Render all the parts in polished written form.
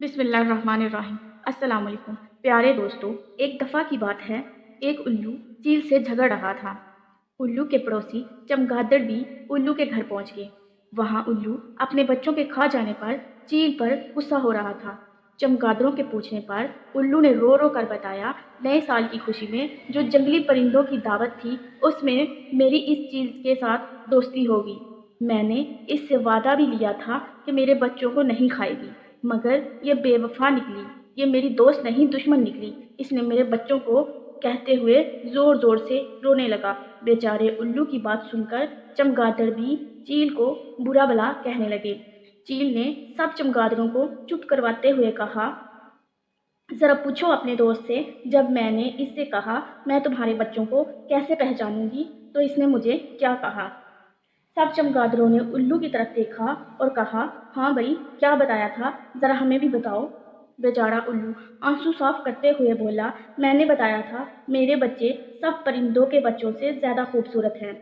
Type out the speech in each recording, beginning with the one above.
बिस्मिल्लाहिर्रहमानिर्रहीम। अस्सलाम वालेकुम। प्यारे दोस्तों, एक दफ़ा की बात है, एक उल्लू चील से झगड़ रहा था। उल्लू के पड़ोसी चमगादड़ भी उल्लू के घर पहुंच गए। वहां उल्लू अपने बच्चों के खा जाने पर चील पर गुस्सा हो रहा था। चमगादड़ों के पूछने पर उल्लू ने रो रो कर बताया, नए साल की खुशी में जो जंगली परिंदों की दावत थी, उसमें मेरी इस चील के साथ दोस्ती होगी। मैंने इससे वादा भी लिया था कि मेरे बच्चों को नहीं खाएगी, मगर ये बेवफा निकली। ये मेरी दोस्त नहीं, दुश्मन निकली। इसने मेरे बच्चों को कहते हुए जोर जोर से रोने लगा। बेचारे उल्लू की बात सुनकर चमगादड़ भी चील को बुरा भला कहने लगे। चील ने सब चमगादड़ों को चुप करवाते हुए कहा, जरा पूछो अपने दोस्त से, जब मैंने इससे कहा मैं तुम्हारे बच्चों को कैसे पहचानूंगी, तो इसने मुझे क्या कहा। सब चमगादड़ों ने उल्लू की तरफ देखा और कहा, हाँ भाई, क्या बताया था, जरा हमें भी बताओ। बेचारा उल्लू आंसू साफ करते हुए बोला, मैंने बताया था मेरे बच्चे सब परिंदों के बच्चों से ज़्यादा खूबसूरत हैं।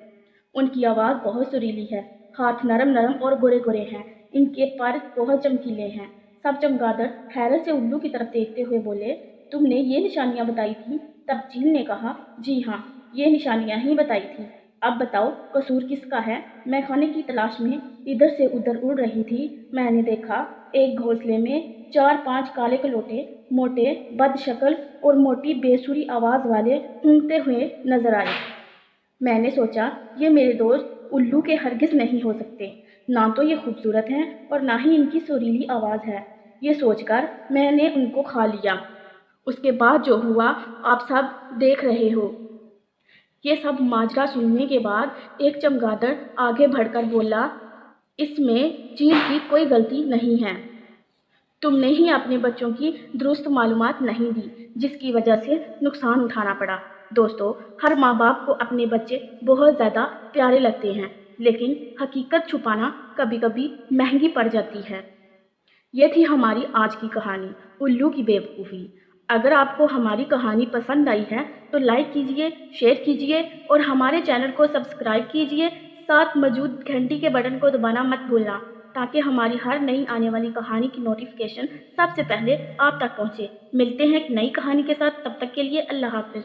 उनकी आवाज़ बहुत सुरीली है, हाथ नरम नरम और गोरे गोरे हैं, इनके पर बहुत चमकीले हैं। सब चमगादड़ हैरत से उल्लू की तरफ देखते हुए बोले, तुमने ये निशानियाँ बताई थी? तब चील ने कहा, जी हाँ, ये निशानियाँ ही बताई थी। अब बताओ कसूर किसका है। मैं खाने की तलाश में इधर से उधर उड़ रही थी। मैंने देखा एक घोंसले में 4-5 काले कलोटे, मोटे, बदशक्ल और मोटी बेसुरी आवाज़ वाले सूंघते हुए नजर आए। मैंने सोचा ये मेरे दोस्त उल्लू के हरगिज़ नहीं हो सकते। ना तो ये खूबसूरत हैं और ना ही इनकी सुरीली आवाज़ है। ये सोचकर मैंने उनको खा लिया। उसके बाद जो हुआ आप सब देख रहे हो। ये सब माजरा सुनने के बाद एक चमगादड़ आगे बढ़कर बोला, इसमें चील की कोई गलती नहीं है। तुमने ही अपने बच्चों की दुरुस्त मालूमात नहीं दी, जिसकी वजह से नुकसान उठाना पड़ा। दोस्तों, हर माँ बाप को अपने बच्चे बहुत ज़्यादा प्यारे लगते हैं, लेकिन हकीकत छुपाना कभी कभी महंगी पड़ जाती है। ये थी हमारी आज की कहानी, उल्लू की बेवकूफ़ी। अगर आपको हमारी कहानी पसंद आई है तो लाइक कीजिए, शेयर कीजिए और हमारे चैनल को सब्सक्राइब कीजिए। साथ मौजूद घंटी के बटन को दबाना मत भूलना, ताकि हमारी हर नई आने वाली कहानी की नोटिफिकेशन सबसे पहले आप तक पहुँचे। मिलते हैं एक नई कहानी के साथ, तब तक के लिए अल्लाह हाफ़िज़।